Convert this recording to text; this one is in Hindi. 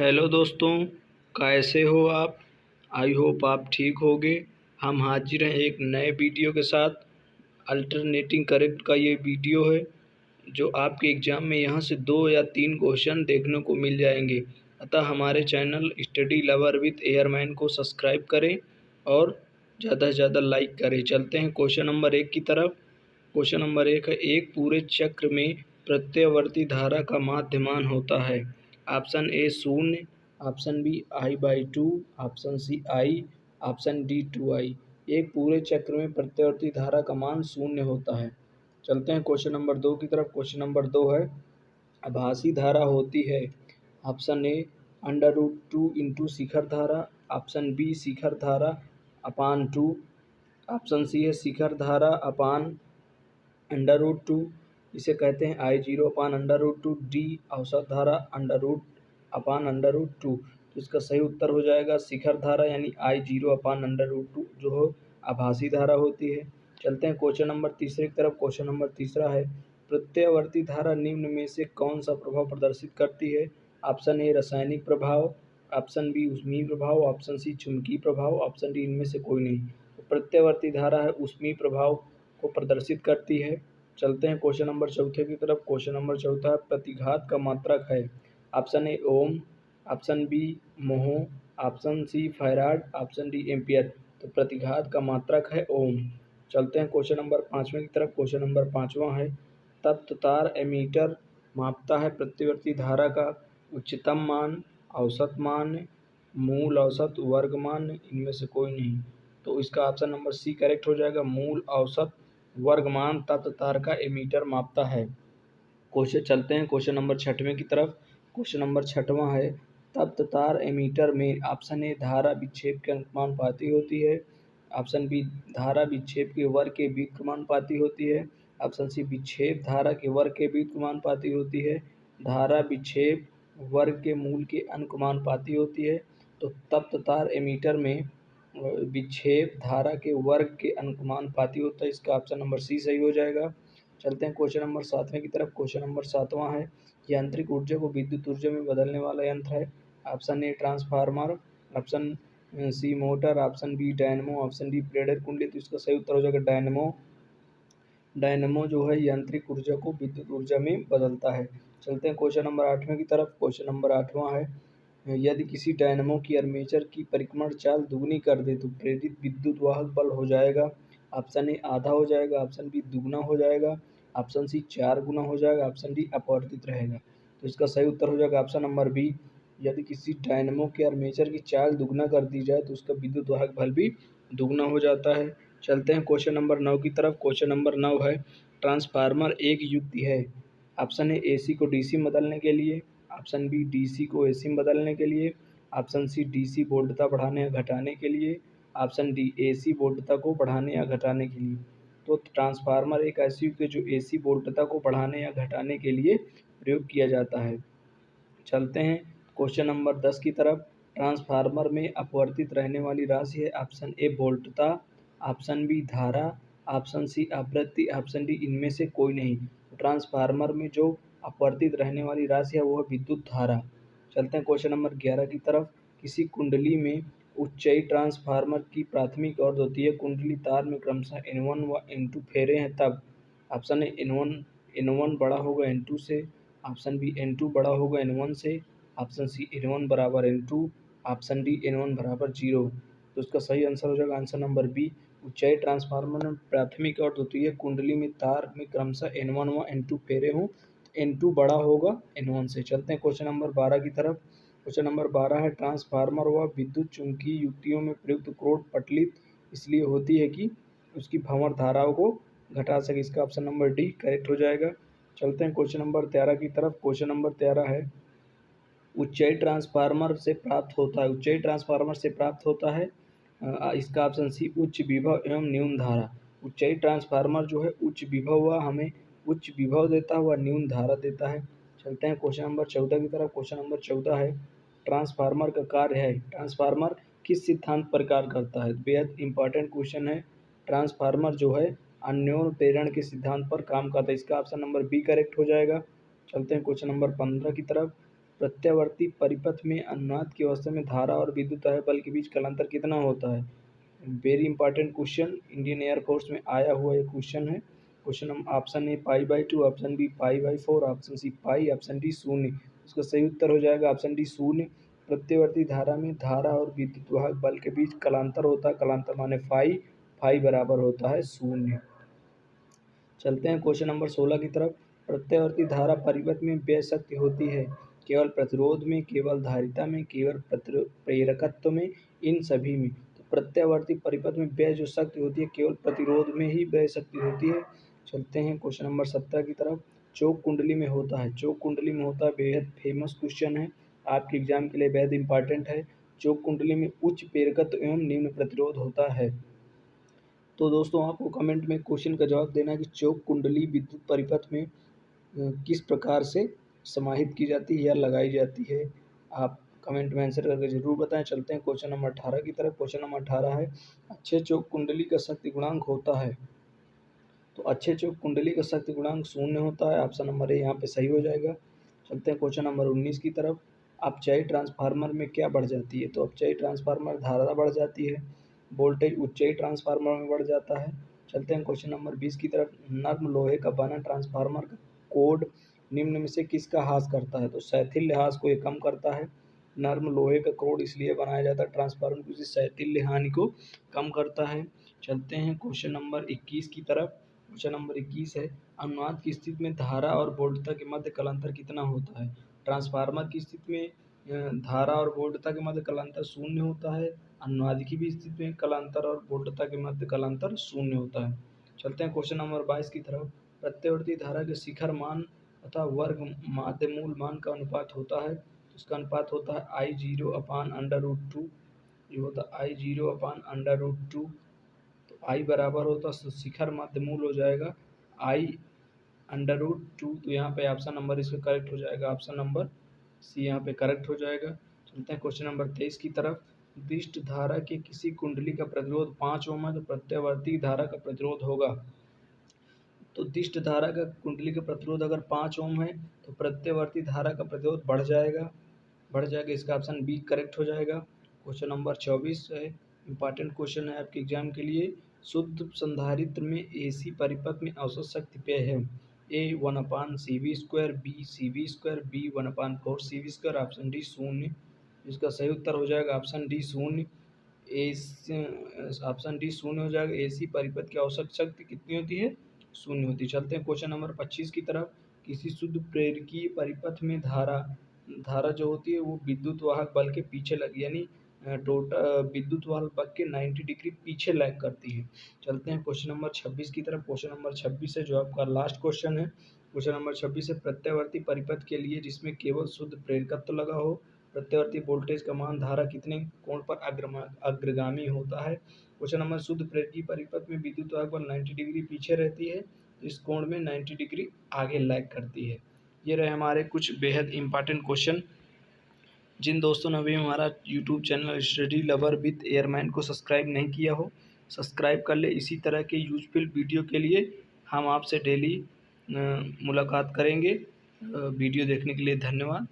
हेलो दोस्तों, कैसे हो आप। आई होप आप ठीक होगे। हम हाजिर हैं एक नए वीडियो के साथ। अल्टरनेटिंग करंट का ये वीडियो है जो आपके एग्ज़ाम में यहाँ से 2 या 3 क्वेश्चन देखने को मिल जाएंगे। अतः हमारे channel study lover with airman को सब्सक्राइब करें और ज़्यादा से ज़्यादा लाइक करें। चलते हैं क्वेश्चन नंबर 1 की तरफ। क्वेश्चन नंबर 1 है, एक पूरे चक्र में प्रत्यावर्ती धारा का माध्यमान होता है। Option A 0, option B I/2, option C I, option D 2I। एक पूरे चक्र में प्रत्यावर्ती धारा का मान 0 होता है। चलते हैं क्वेश्चन नंबर 2 की तरफ। क्वेश्चन नंबर 2 है, आभासी धारा होती है। ऑप्शन ए √2 इंटू शिखर धारा, ऑप्शन बी शिखर धारा अपान 2, ऑप्शन सी है शिखर धारा अपान √2, इसे कहते हैं I0 अपान √2, डी औसत धारा अपान √2। तो इसका सही उत्तर हो जाएगा शिखर धारा यानी I0 अपान √2 जो हो आभासी धारा होती है। चलते हैं क्वेश्चन नंबर तीसरे की तरफ। क्वेश्चन नंबर तीसरा है, प्रत्यावर्ती धारा निम्न में से कौन सा प्रभाव प्रदर्शित करती है। ऑप्शन ए रासायनिक प्रभाव, ऑप्शन बी ऊष्मीय प्रभाव, ऑप्शन सी चुंबकीय प्रभाव, ऑप्शन डी इनमें से कोई नहीं। तो प्रत्यावर्ती धारा है ऊष्मीय प्रभाव को प्रदर्शित करती है। चलते हैं क्वेश्चन नंबर चौथे की तरफ। क्वेश्चन नंबर चौथा, प्रतिघात का मात्रक है। Option A ohm, option B mho, option C farad, option D ampere. तो प्रतिघात का मात्रक है ओम। चलते हैं क्वेश्चन नंबर पाँचवें की तरफ। क्वेश्चन नंबर पाँचवा है, तप्त तार एमीटर मापता है प्रत्यावर्ती धारा का उच्चतम मान, औसत मान, मूल औसत, वर्ग मान, इनमें से कोई नहीं। तो इसका ऑप्शन नंबर सी करेक्ट हो जाएगा। मूल औसत वर्गमान तप्त तार का एमीटर मापता है। क्वेश्चन चलते हैं क्वेश्चन नंबर छठवें की तरफ। क्वेश्चन नंबर छठवां है, तप्त तार एमीटर में ऑप्शन ए धारा विक्षेप के अनुपाती होती है, ऑप्शन बी धारा विक्षेप के वर्ग के व्युत्क्रमानुपाती होती है, ऑप्शन सी विक्षेप धारा के वर्ग के व्युत्क्रमानुपाती होती है, धारा विक्षेप वर्ग के मूल के अनुक्रमानुपाती होती है। तो तप्त तार एमीटर में विक्षेप धारा के वर्ग के अनुक्रमानुपाती होता है। इसका ऑप्शन नंबर सी सही हो जाएगा। चलते हैं क्वेश्चन नंबर सातवें की तरफ। क्वेश्चन नंबर सातवां है, यांत्रिक ऊर्जा को विद्युत ऊर्जा में बदलने वाला यंत्र है। Option A transformer, option C motor, option B dynamo, option D प्रेरक कुंडली। तो इसका सही उत्तर हो जाएगा डायनमो। डायनमो जो है यांत्रिक ऊर्जा को विद्युत ऊर्जा में बदलता है। चलते हैं क्वेश्चन नंबर आठवें की तरफ। क्वेश्चन नंबर आठवां है, यदि किसी डायनमो की आर्मेचर की परिक्रमण चाल दुगनी कर दे तो प्रेरित विद्युत वाहक बल हो जाएगा। ऑप्शन ए आधा हो जाएगा, ऑप्शन बी दुगना हो जाएगा, ऑप्शन सी 4 गुना हो जाएगा, ऑप्शन डी अपरिवर्तित रहेगा। तो इसका सही उत्तर हो जाएगा ऑप्शन नंबर बी। यदि किसी डायनमो के आर्मेचर की चाल दुगना कर दी जाए तो उसका विद्युत वाहक बल भी दुगना हो जाता है। चलते हैं क्वेश्चन नंबर 9 की तरफ। क्वेश्चन नंबर 9 है, ट्रांसफार्मर एक युक्ति है। ऑप्शन ए एसी को डीसी में बदलने के लिए, ऑप्शन बी डीसी को एसी में बदलने के लिए, ऑप्शन सी डीसी वोल्टता बढ़ाने या घटाने के लिए, ऑप्शन डी एसी वोल्टता को बढ़ाने या घटाने के लिए। तो ट्रांसफार्मर एक ऐसी युक्ति है जो एसी वोल्टता को बढ़ाने या घटाने के लिए प्रयोग किया जाता है। चलते हैं क्वेश्चन नंबर 10 की तरफ। ट्रांसफार्मर में अपवर्तित रहने वाली राशि है। ऑप्शन ए वोल्टता, ऑप्शन बी धारा, ऑप्शन सी आवृत्ति, ऑप्शन डी इनमें से कोई नहीं। ट्रांसफार्मर में जो अपवर्तित रहने वाली राशि है वो है विद्युत धारा। चलते हैं क्वेश्चन नंबर 11 की तरफ। किसी कुंडली में उच्चई ट्रांसफार्मर की प्राथमिक और द्वितीय कुंडली तार में क्रमशः N1 व N2 फेरे हैं तब। ऑप्शन ए N1 बड़ा होगा N2 से, ऑप्शन बी N2 बड़ा होगा N1 से, ऑप्शन सी N1 बराबर N2, ऑप्शन डी N1 बराबर 0। तो इसका सही आंसर हो जाएगा आंसर नंबर बी। उच्चाई ट्रांसफार्मर में प्राथमिक और द्वितीय कुंडली में तार में क्रमशः N1 व N2 फेरे हों, N2 बड़ा होगा N1 से। चलते हैं क्वेश्चन नंबर 12 की तरफ। क्वेश्चन नंबर 12 है, ट्रांसफार्मर व विद्युत चुम्बकीय युक्तियों में प्रयुक्त क्रोड पटलित इसलिए होती है कि उसकी भंवर धाराओं को घटा सके। इसका ऑप्शन नंबर डी करेक्ट हो जाएगा। चलते हैं क्वेश्चन नंबर 13 की तरफ। क्वेश्चन नंबर 13 है, उच्चाई ट्रांसफार्मर से प्राप्त होता है। उच्चाई ट्रांसफार्मर से प्राप्त होता है इसका ऑप्शन सी उच्च विभव एवं न्यून धारा। उच्चाई ट्रांसफार्मर जो है उच्च विभव व हमें उच्च विभव देता है व न्यून धारा देता है। चलते हैं क्वेश्चन नंबर 14 की तरफ। क्वेश्चन नंबर 14 है, ट्रांसफार्मर का कार्य है। ट्रांसफार्मर किस सिद्धांत पर कार्य करता है। बेहद इंपॉर्टेंट क्वेश्चन है। ट्रांसफार्मर जो है अन्योन्य प्रेरण के सिद्धांत पर काम करता है। इसका ऑप्शन नंबर बी करेक्ट हो जाएगा। चलते हैं क्वेश्चन नंबर 15 की तरफ। प्रत्यावर्ती परिपथ में अनुनाद की अवस्था में धारा और विद्युत वाहक बल के बीच कालांतर कितना होता है? Very important question, Indian air force में आया हुआ एक क्वेश्चन है। क्वेश्चन हम option A π/2, option B π/4, option C pi, option D शून्य। उसका सही उत्तर हो जाएगा ऑप्शन डी शून्य। प्रत्यावर्ती धारा में धारा और विद्युत वाहक बल के बीच कालांतर होता है, कालांतर माने फाई, फाई बराबर होता है शून्य। चलते हैं क्वेश्चन नंबर 16 की तरफ। प्रत्यावर्ती धारा परिपथ में व्यय शक्ति होती है केवल प्रतिरोध में, केवल धारिता में, केवल प्रेरकत्व में, इन सभी में। तो प्रत्यावर्ती परिपथ में व्यय जो शक्ति होती है केवल प्रतिरोध में ही व्यय शक्ति होती है। चलते हैं क्वेश्चन नंबर 17 की तरफ। चोक कुंडली में होता है, चोक कुंडली में होता है, बेहद फेमस क्वेश्चन है, आपके एग्जाम के लिए बेहद इंपॉर्टेंट है। चोक कुंडली में उच्च प्रेरकत्व एवं निम्न प्रतिरोध होता है। तो दोस्तों आपको कमेंट में क्वेश्चन का जवाब देना है कि चोक कुंडली विद्युत परिपथ में किस प्रकार से समाहित की जाती है या लगाई जाती है। आप कमेंट में आंसर करके जरूर बताएं। चलते हैं क्वेश्चन नंबर 18 की तरफ। क्वेश्चन नंबर 18 है, अच्छे चोक कुंडली का शक्ति गुणांक होता है। तो अच्छे चोक कुंडली का शक्ति गुणांक शून्य होता है। ऑप्शन नंबर ए यहाँ पे सही हो जाएगा। चलते हैं क्वेश्चन नंबर 19 की तरफ। अपचयी ट्रांसफार्मर में क्या बढ़ जाती है? तो अपचयी ट्रांसफार्मर धारा बढ़ जाती है, वोल्टेज उच्चयी ट्रांसफार्मर में बढ़ जाता है। चलते हैं क्वेश्चन नंबर 20 की तरफ। नर्म लोहे का बना ट्रांसफार्मर का कोड निम्न में से किसका ह्रास करता है? तो शैथिल्य ह्रास को ये कम करता है। नर्म लोहे का कोड इसलिए बनाया जाता है ट्रांसफार्मर क्योंकि शैथिल्य हानि को कम करता है। चलते हैं क्वेश्चन नंबर 21 की तरफ। क्वेश्चन नंबर 21 है, अनुनाद की स्थिति में धारा और वोल्टता के मध्य कालांतर कितना होता है? ट्रांसफार्मर की स्थिति में धारा और वोल्टता के मध्य कालांतर शून्य होता है। अनुनाद की भी स्थिति में कालांतर और वोल्टता के मध्य कालांतर शून्य होता है। चलते हैं क्वेश्चन नंबर 22 की तरफ। प्रत्यावर्ती धारा के शिखर मान तथा वर्ग माध्य मूल मान का अनुपात होता है। तो इसका अनुपात होता है I0/√2। ये होता है I0/√2। तो I बराबर होता है, शिखर माध्य मूल हो जाएगा I√2। तो यहाँ पे ऑप्शन नंबर इसका करेक्ट हो जाएगा, ऑप्शन नंबर सी यहाँ पे करेक्ट हो जाएगा। चलते हैं क्वेश्चन नंबर 23 की तरफ। दिष्ट धारा के किसी कुंडली का प्रतिरोध 5 ओम है, तो प्रत्यावर्ती धारा का प्रतिरोध होगा। तो दिष्ट धारा का कुंडली का प्रतिरोध अगर 5 ओम है तो प्रत्यावर्ती धारा का प्रतिरोध बढ़ जाएगा, इसका ऑप्शन बी करेक्ट हो जाएगा। क्वेश्चन नंबर 24 है, इंपॉर्टेंट क्वेश्चन है आपके एग्जाम के लिए। शुद्ध संधारित्र में AC परिपथ में औसत शक्ति व्यय है A 1/CV², B CV², B 1/4CV², option D शून्य। इसका सही उत्तर हो जाएगा ऑप्शन डी शून्य। ऑप्शन डी शून्य हो जाएगा। AC परिपथ की औसत शक्ति कितनी होती है? शून्य होती है। चलते हैं क्वेश्चन नंबर 25 की तरफ। किसी शुद्ध प्रेरकीय परिपथ में धारा जो होती है वो विद्युत वाहक बल के पीछे लगी, यानी टोटल विद्युत वाहक बल के 90 डिग्री पीछे लैग करती है। चलते हैं क्वेश्चन नंबर 26 की तरफ। क्वेश्चन नंबर 26 है जो आपका लास्ट क्वेश्चन है। क्वेश्चन नंबर 26 है, प्रत्यावर्ती परिपथ के लिए जिसमें केवल शुद्ध प्रेरकत्व लगा हो, प्रत्यावर्ती वोल्टेज का मान धारा कितने कोण पर अग्रगामी होता है? क्वेश्चन नंबर, शुद्ध प्रेरकीय परिपथ में विद्युत वाहक बल 90 डिग्री पीछे रहती है, इस कोण में 90 डिग्री आगे लैग करती है। ये रहे हमारे कुछ बेहद इंपॉर्टेंट क्वेश्चन। जिन दोस्तों ने अभी हमारा YouTube channel study lover with airman को सब्सक्राइब नहीं किया हो, सब्सक्राइब कर ले। इसी तरह के यूजफुल वीडियो के लिए हम आपसे डेली मुलाकात करेंगे। वीडियो देखने के लिए धन्यवाद।